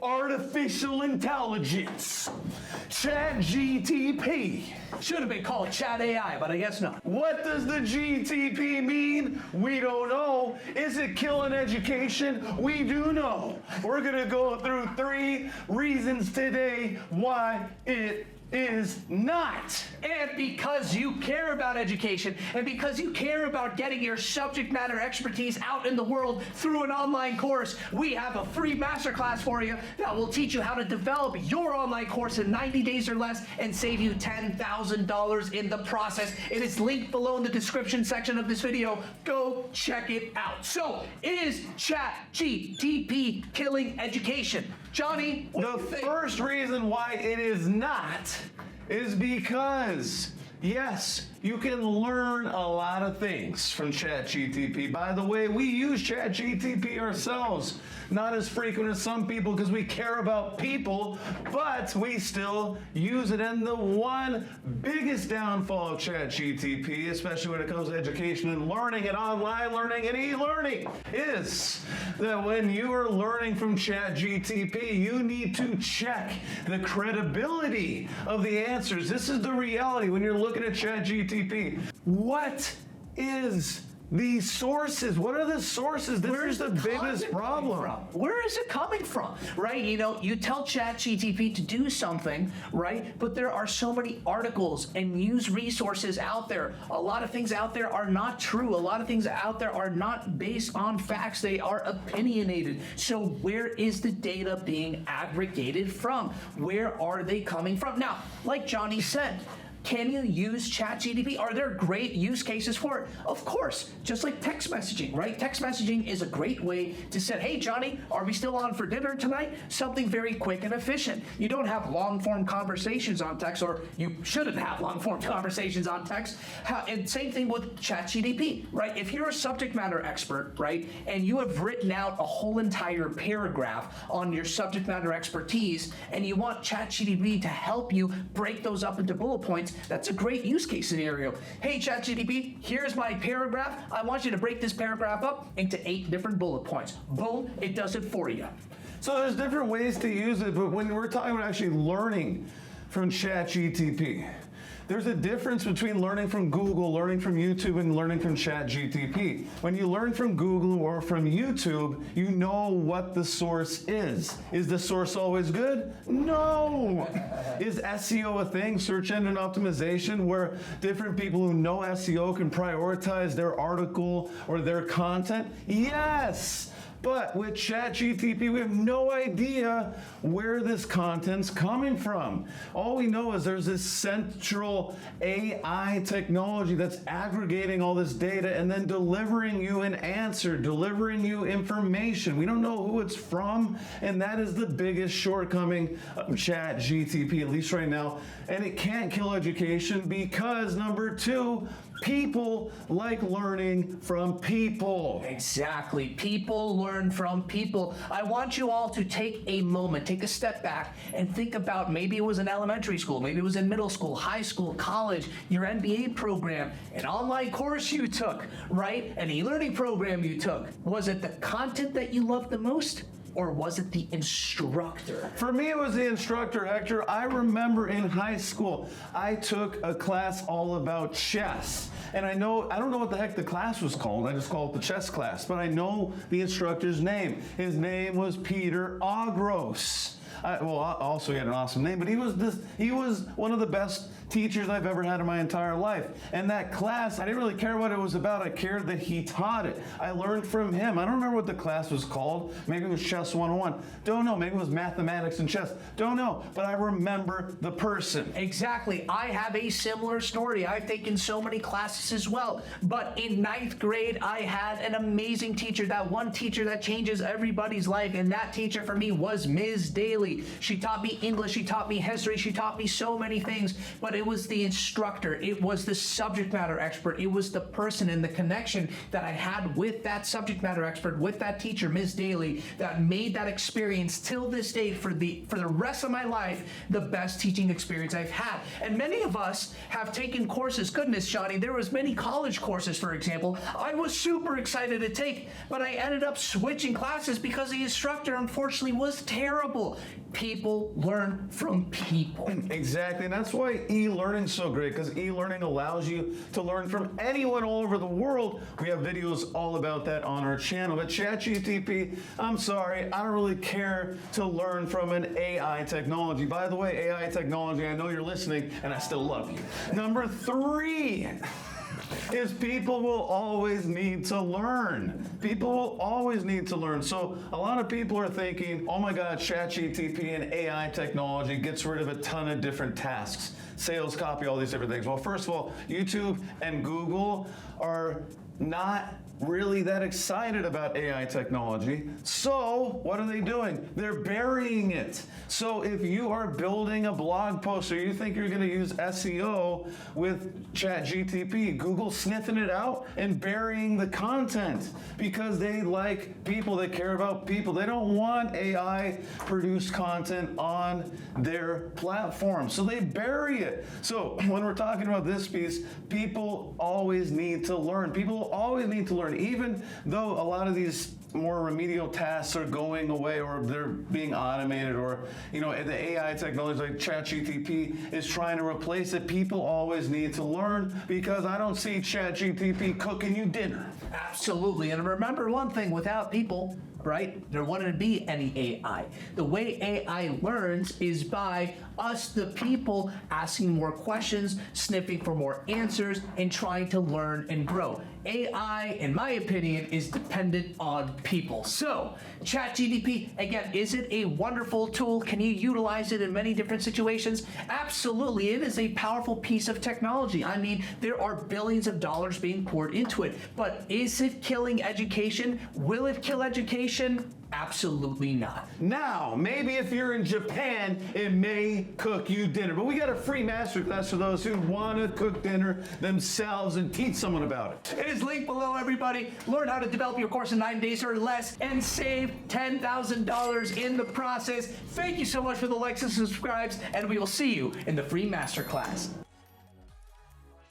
artificial intelligence, ChatGTP. Should have been called Chat AI, but I guess not. What does the GTP mean? We don't know. Is it killing education? We do know. We're gonna go through 3 reasons today why it is not. And because you care about education, and because you care about getting your subject matter expertise out in the world through an online course, we have a free masterclass for you that will teach you how to develop your online course in 90 days or less and save you $10,000 in the process. It is linked below in the description section of this video. Go check it out. So, is ChatGTP killing education? Johnny, what do you think? The first reason why it is not is because, yes, you can learn a lot of things from ChatGTP. By the way, we use ChatGTP ourselves, not as frequent as some people because we care about people, but we still use it. And the one biggest downfall of ChatGTP, especially when it comes to education and learning and online learning and e-learning, is that when you are learning from ChatGTP, you need to check the credibility of the answers. This is the reality when you're looking at ChatGTP. What is the sources? What are the sources? This is the biggest problem. Where is it coming from? Right? You know, you tell ChatGTP to do something, right? But there are so many articles and news resources out there. A lot of things out there are not true. A lot of things out there are not based on facts. They are opinionated. So where is the data being aggregated from? Where are they coming from? Now, like Johnny said, can you use ChatGTP? Are there great use cases for it? Of course, just like text messaging, right? Text messaging is a great way to say, hey, Johnny, are we still on for dinner tonight? Something very quick and efficient. You don't have long-form conversations on text, or you shouldn't have long-form conversations on text. And same thing with ChatGTP, right? If you're a subject matter expert, right, and you have written out a whole entire paragraph on your subject matter expertise, and you want ChatGTP to help you break those up into bullet points, that's a great use case scenario. Hey, ChatGTP, here's my paragraph. I want you to break this paragraph up into 8 different bullet points. Boom, it does it for you. So there's different ways to use it, but when we're talking about actually learning from ChatGTP, there's a difference between learning from Google, learning from YouTube, and learning from ChatGTP. When you learn from Google or from YouTube, you know what the source is. Is the source always good? No. Is SEO a thing, search engine optimization, where different people who know SEO can prioritize their article or their content? Yes. But with ChatGTP, we have no idea where this content's coming from. All we know is there's this central AI technology that's aggregating all this data and then delivering you an answer, delivering you information. We don't know who it's from, and that is the biggest shortcoming of ChatGTP, at least right now. And it can't kill education because, number 2, people like learning from people. Exactly. People learn from people. I want you all to take a moment, take a step back, and think about maybe it was in elementary school, maybe it was in middle school, high school, college, your MBA program, an online course you took, right? An e-learning program you took. Was it the content that you loved the most? Or was it the instructor? For me, it was the instructor, Hector. I remember in high school, I took a class all about chess. And I don't know what the heck the class was called. I just called it the chess class. But I know the instructor's name. His name was Peter Ogros. Also he had an awesome name, but he was one of the best teachers I've ever had in my entire life. And that class, I didn't really care what it was about. I cared that he taught it. I learned from him. I don't remember what the class was called. Maybe it was Chess 101. Don't know. Maybe it was mathematics and chess. Don't know. But I remember the person. Exactly. I have a similar story. I've taken so many classes as well. But in 9th grade, I had an amazing teacher, that one teacher that changes everybody's life. And that teacher for me was Ms. Daly. She taught me English. She taught me history. She taught me so many things. But it was the instructor, it was the subject matter expert, it was the person and the connection that I had with that subject matter expert, with that teacher, Ms. Daly, that made that experience till this day for the rest of my life the best teaching experience I've had. And many of us have taken courses. Goodness, Johnny, there was many college courses, for example, I was super excited to take, but I ended up switching classes because the instructor unfortunately was terrible. People learn from people. Exactly, and that's why e-learning's so great, because e-learning allows you to learn from anyone all over the world. We have videos all about that on our channel. But ChatGTP, I'm sorry, I don't really care to learn from an AI technology. By the way, AI technology, I know you're listening, and I still love you. Number 3 is people will always need to learn. People will always need to learn. So a lot of people are thinking, oh my God, ChatGTP and AI technology gets rid of a ton of different tasks. Sales, copy, all these different things. Well, first of all, YouTube and Google are not really that excited about AI technology. So what are they doing? They're burying it. So if you are building a blog post or you think you're going to use SEO with ChatGTP, Google's sniffing it out and burying the content because they like people, they care about people. They don't want AI produced content on their platform. So they bury it. So when we're talking about this piece, people always need to learn. People always need to learn. Even though a lot of these more remedial tasks are going away or they're being automated, or the AI technology like ChatGTP is trying to replace it, people always need to learn, because I don't see ChatGTP cooking you dinner. Absolutely. And remember one thing, without people, right, there wouldn't be any AI. The way AI learns is by us, the people, asking more questions, sniffing for more answers, and trying to learn and grow. AI, in my opinion, is dependent on people. So, ChatGTP, again, is it a wonderful tool? Can you utilize it in many different situations? Absolutely. It is a powerful piece of technology. I mean, there are billions of dollars being poured into it. But is it killing education? Will it kill education? Absolutely not. Now, maybe if you're in Japan, it may cook you dinner. But we got a free masterclass for those who want to cook dinner themselves and teach someone about it. It is linked below, everybody. Learn how to develop your course in 9 days or less and save $10,000 in the process. Thank you so much for the likes and subscribes, and we will see you in the free masterclass.